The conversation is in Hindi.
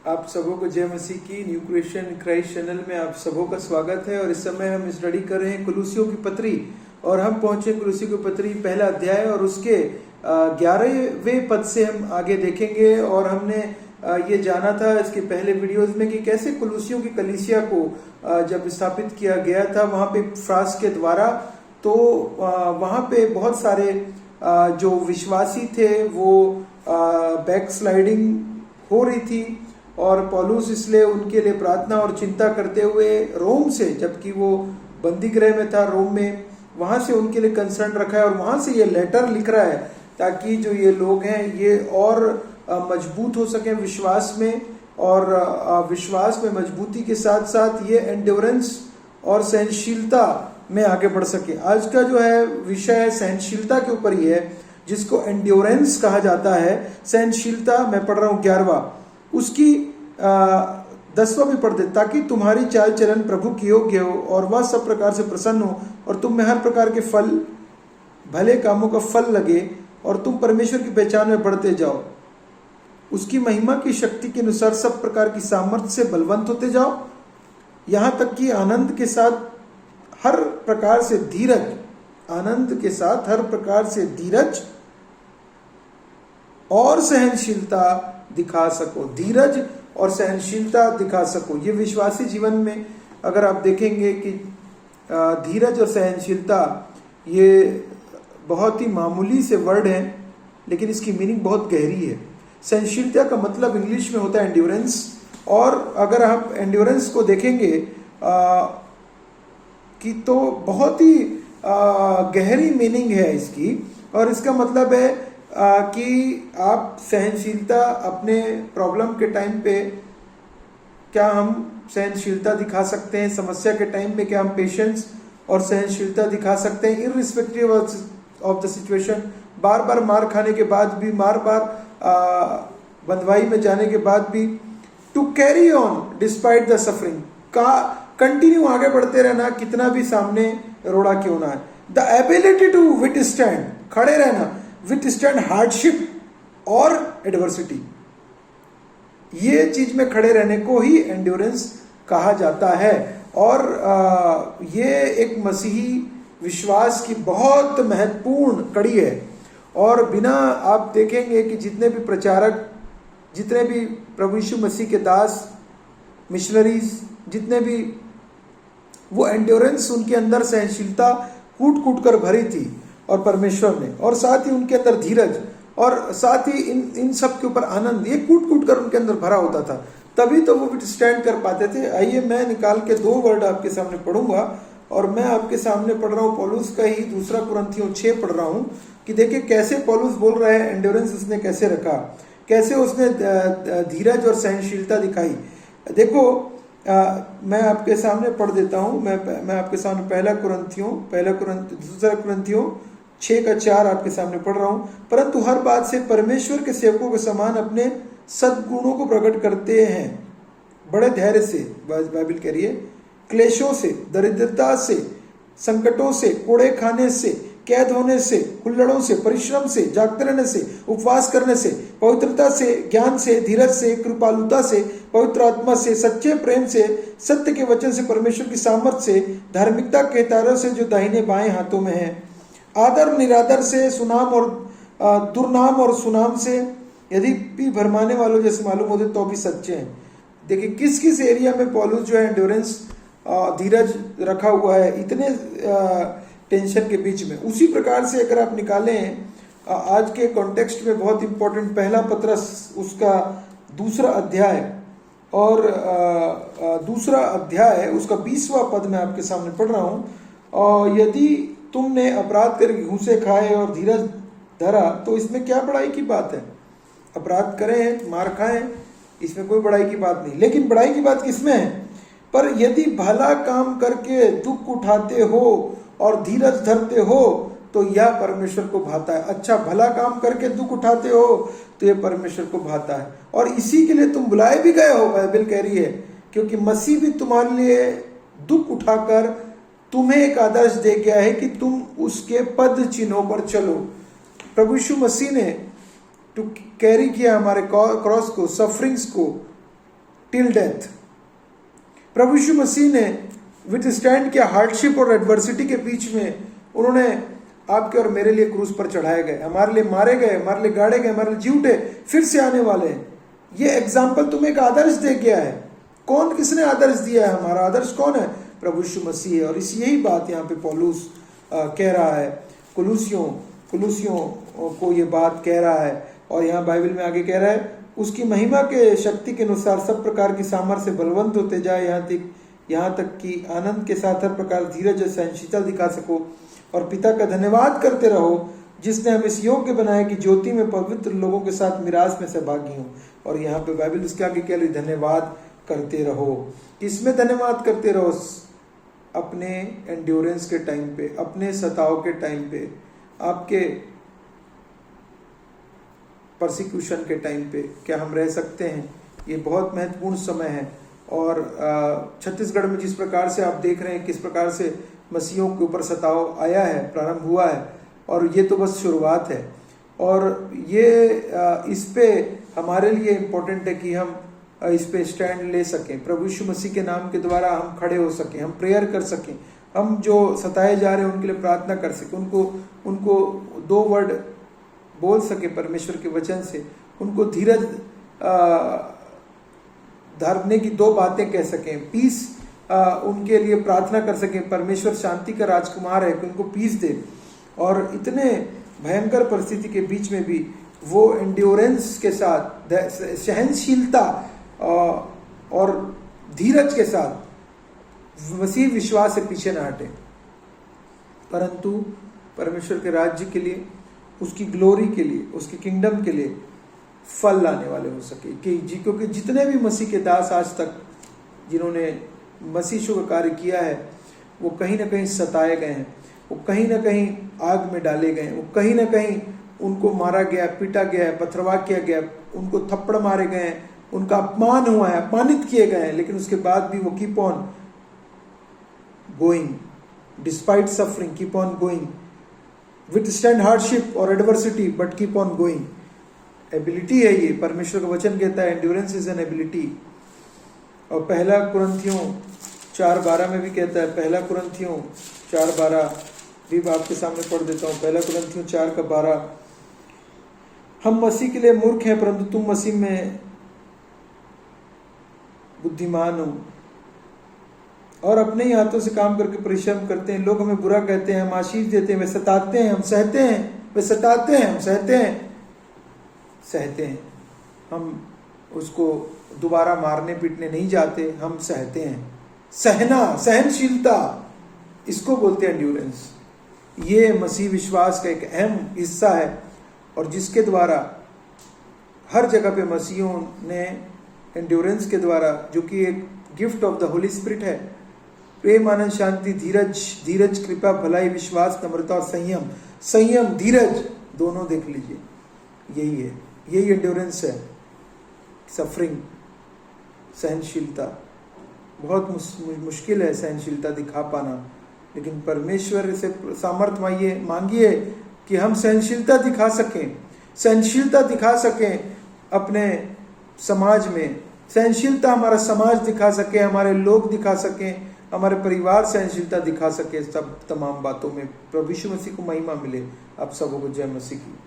आप सबों को जय मसीह की न्यू क्रिश्चियन क्राइस्ट चैनल में आप सबों का स्वागत है। और इस समय हम स्टडी कर रहे हैं कुलुसियों की पत्री, और हम पहुंचे कुलुसियों की पत्री पहला अध्याय और उसके 11वें पद से हम आगे देखेंगे। और हमने ये जाना था इसके पहले वीडियोस में कि कैसे कुलुसियों की कलीसिया को जब स्थापित किया गया था वहां पे फ्रास के द्वारा, तो वहां पे बहुत सारे जो विश्वासी थे वो बैकस्लाइडिंग हो रही थी, और पौलुस इसलिए उनके लिए प्रार्थना और चिंता करते हुए रोम से, जबकि वो बंदी गृह में था रोम में, वहां से उनके लिए कंसर्न रखा है और वहां से ये लेटर लिख रहा है ताकि जो ये लोग हैं ये और मजबूत हो सके विश्वास में, और विश्वास में मजबूती के साथ साथ ये एंड्योरेंस और सहनशीलता में आगे बढ़ सके। आज का जो है विषय है सहनशीलता के ऊपर ही है, जिसको एंड्योरेंस कहा जाता है। सहनशीलता मैं पढ़ रहा हूँ 11वां, उसकी 10वां भी पढ़ दे, ताकि तुम्हारी चाल चलन प्रभु की योग्य हो और वह सब प्रकार से प्रसन्न हो और तुम में हर प्रकार के फल, भले कामों का फल लगे और तुम परमेश्वर की पहचान में बढ़ते जाओ। उसकी महिमा की शक्ति के अनुसार सब प्रकार की सामर्थ्य से बलवंत होते जाओ, यहां तक कि आनंद के साथ हर प्रकार से धीरज, आनंद के साथ हर प्रकार से धीरज और सहनशीलता दिखा सको। धीरज और सहनशीलता दिखा सको। ये विश्वासी जीवन में अगर आप देखेंगे कि धीरज और सहनशीलता ये बहुत ही मामूली से वर्ड हैं, लेकिन इसकी मीनिंग बहुत गहरी है। सहनशीलता का मतलब इंग्लिश में होता है एंड्योरेंस, और अगर आप एंड्योरेंस को देखेंगे कि तो बहुत ही गहरी मीनिंग है इसकी, और इसका मतलब है कि आप सहनशीलता अपने प्रॉब्लम के टाइम पे, क्या हम सहनशीलता दिखा सकते हैं? समस्या के टाइम में क्या हम पेशेंस और सहनशीलता दिखा सकते हैं इररिस्पेक्टिव ऑफ द सिचुएशन? बार बार मार खाने के बाद भी, बार बार बंधुआई में जाने के बाद भी, to carry on despite the suffering, का कंटिन्यू आगे बढ़ते रहना, कितना भी सामने रोड़ा क्यों ना है। द एबिलिटी टू विथस्टैंड, खड़े रहना, विथस्टैंड हार्डशिप और एडवर्सिटी, ये चीज में खड़े रहने को ही एंड्योरेंस कहा जाता है। और ये एक मसीही विश्वास की बहुत महत्वपूर्ण कड़ी है। और बिना, आप देखेंगे कि जितने भी प्रचारक, जितने भी प्रभु यीशु मसीह के दास, मिशनरीज, जितने भी, वो एंड्योरेंस, उनके अंदर सहनशीलता कूट कूट कर भरी थी और परमेश्वर ने, और साथ ही उनके अंदर धीरज, और साथ ही इन सब के ऊपर आनंद, ये कूट कूट कर उनके अंदर भरा होता था, तभी तो वो स्टैंड कर पाते थे। आइए मैं निकाल के 2 वर्ड आपके सामने पढ़ूंगा, और मैं आपके सामने पढ़ रहा हूँ पौलुस का ही 2 कुरिन्थियों 6 पढ़ रहा हूँ, कि देखिए कैसे पौलुस बोल रहा है, एंड्योरेंस उसने कैसे रखा, कैसे उसने धीरज और सहनशीलता दिखाई। देखो मैं आपके सामने पढ़ देता हूँ, मैं आपके सामने 2 कुरिन्थियों 6:4 आपके सामने पढ़ रहा हूँ। परंतु हर बात से परमेश्वर के सेवकों के समान अपने सद्गुणों को प्रकट करते हैं, बड़े धैर्य से, बाइबल कह रही है, क्लेशों से, दरिद्रता से, संकटों से, कोड़े खाने से, कैद होने से, हुल्लड़ों से, परिश्रम से, जागते रहने से, उपवास करने से, पवित्रता से, ज्ञान से, धीरज से, कृपालुता से, पवित्र आत्मा से, सच्चे प्रेम से, सत्य के वचन से, परमेश्वर की सामर्थ से, धार्मिकता के तारों से जो दाहिने बाएं हाथों में है, आदर निरादर से, सुनाम और दुर्नाम और सुनाम से, यदि भी भरमाने वालों जैसे मालूम होते तो भी सच्चे हैं। देखिए किस किस एरिया में पौलुस जो है एंड्योरेंस, धीरज रखा हुआ है इतने टेंशन के बीच में। उसी प्रकार से अगर आप निकालें आज के कॉन्टेक्स्ट में बहुत इंपॉर्टेंट पहला पत्रस, उसका 2 अध्याय, और 2 अध्याय उसका 20वां पद मैं आपके सामने पढ़ रहा हूँ। और यदि तुमने अपराध करके घूसे खाए और धीरज धरा तो इसमें क्या बड़ाई की बात है? अपराध करें, मार खाएं, इसमें कोई बड़ाई की बात नहीं, लेकिन बड़ाई की बात किसमें है? पर यदि भला काम करके दुख उठाते हो और धीरज धरते हो तो यह परमेश्वर को भाता है। अच्छा, भला काम करके दुख उठाते हो तो यह परमेश्वर को भाता है, और इसी के लिए तुम बुलाए भी गए हो, बाइबल कह रही है, क्योंकि मसीह भी तुम्हारे लिए दुख उठाकर तुम्हें एक आदर्श दे गया है कि तुम उसके पद चिन्हों पर चलो। प्रभु यीशु मसीह ने टू कैरी किया हमारे क्रॉस को, सफरिंग्स को, टिल डेथ। प्रभु यीशु मसीह ने विथ स्टैंड किया हार्डशिप और एडवर्सिटी के बीच में। उन्होंने आपके और मेरे लिए क्रूस पर चढ़ाए गए, हमारे लिए मारे गए, हमारे लिए गाड़े गए, हमारे लिए जी उठे, फिर से आने वाले हैं। ये एग्जाम्पल तुम्हें एक आदर्श दे गया है। कौन, किसने आदर्श दिया है? हमारा आदर्श कौन है? प्रभु यीशु मसीह है। और यही बात यहाँ पे पौलुस कह रहा है, कुलूसियों को ये बात कह रहा है। और यहाँ बाइबल में आगे कह रहा है, उसकी महिमा के शक्ति के अनुसार सब प्रकार की सामर्थ्य से बलवंत होते जाए, यहाँ तक कि आनंद के साथ हर प्रकार धीरज और सहनशीलता दिखा सको, और पिता का धन्यवाद करते रहो जिसने हमें इस योग्य बनाया कि ज्योति में पवित्र लोगों के साथ मिरास में सहभागी हो। और यहाँ पे बाइबल इसके आगे कह रही, धन्यवाद करते रहो। किसमें धन्यवाद करते रहो? अपने एंड्योरेंस के टाइम पे, अपने सताव के टाइम पे, आपके परसिक्यूशन के टाइम पे क्या हम रह सकते हैं? ये बहुत महत्वपूर्ण समय है। और छत्तीसगढ़ में जिस प्रकार से आप देख रहे हैं किस प्रकार से मसीहों के ऊपर सताव आया है, प्रारंभ हुआ है, और ये तो बस शुरुआत है। और ये इस पे हमारे लिए इम्पोर्टेंट है कि हम इस पे स्टैंड ले सकें, प्रभु यीशु मसीह के नाम के द्वारा हम खड़े हो सकें, हम प्रेयर कर सकें, हम जो सताए जा रहे हैं उनके लिए प्रार्थना कर सकें, उनको 2 वर्ड बोल सके परमेश्वर के वचन से, उनको धीरज धरने की 2 बातें कह सकें, पीस उनके लिए प्रार्थना कर सकें। परमेश्वर शांति का राजकुमार है कि उनको पीस दे। और इतने भयंकर परिस्थिति के बीच में भी वो एंड्योरेंस के साथ, सहनशीलता और धीरज के साथ मसीह विश्वास से पीछे न हटे, परंतु परमेश्वर के राज्य के लिए, उसकी ग्लोरी के लिए, उसके किंगडम के लिए फल लाने वाले हो सके। क्योंकि जितने भी मसीह के दास आज तक जिन्होंने मसीह शुभ कार्य किया है, वो कहीं ना कहीं सताए गए हैं, वो कहीं ना कहीं आग में डाले गए हैं, वो कहीं ना कहीं उनको मारा गया, पीटा गया, पथरवा किया गया, उनको थप्पड़ मारे गए, उनका अपमान हुआ है, अपमानित किए गए हैं, लेकिन उसके बाद भी वो keep on going despite suffering, keep on going, withstand hardship और adversity, but keep on going. Ability है ये, परमेश्वर का वचन कहता है एंड्योरेंस इज एन एबिलिटी। और 1 कुरिन्थियों 4:12 में भी कहता है, 1 कुरिन्थियों 4:12 भी आपके सामने पढ़ देता हूँ। 1 कुरिन्थियों 4:12, हम मसीह के लिए मूर्ख हैं परंतु तुम मसीह में बुद्धिमान हो, और अपने ही हाथों से काम करके परिश्रम करते हैं। लोग हमें बुरा कहते हैं, हम आशीष देते हैं, वे सताते हैं, हम सहते हैं, वे सताते हैं, हम सहते हैं। हम उसको दोबारा मारने पीटने नहीं जाते, हम सहते हैं। सहना, सहनशीलता, इसको बोलते हैं एंड्योरेंस। ये मसीह विश्वास का एक अहम हिस्सा है, और जिसके द्वारा हर जगह पे मसीहों ने एंड्योरेंस के द्वारा, जो कि एक gift of the Holi spirit है, प्रेम, आनंद, शांति, धीरज, कृपा, भलाई, विश्वास, नम्रता और संयम, धीरज, दोनों देख लीजिए, यही एंड्योरेंस है। सफरिंग, सहनशीलता, बहुत मुश्किल है सहनशीलता दिखा पाना, लेकिन परमेश्वर से सामर्थ्य मांगिए कि हम सहनशीलता दिखा सकें अपने समाज में, सहनशीलता हमारा समाज दिखा सके, हमारे लोग दिखा सकें, हमारे परिवार सहनशीलता दिखा सके। सब तमाम बातों में प्रभु यीशु मसीह को महिमा मिले। आप सबों को जय मसीह की।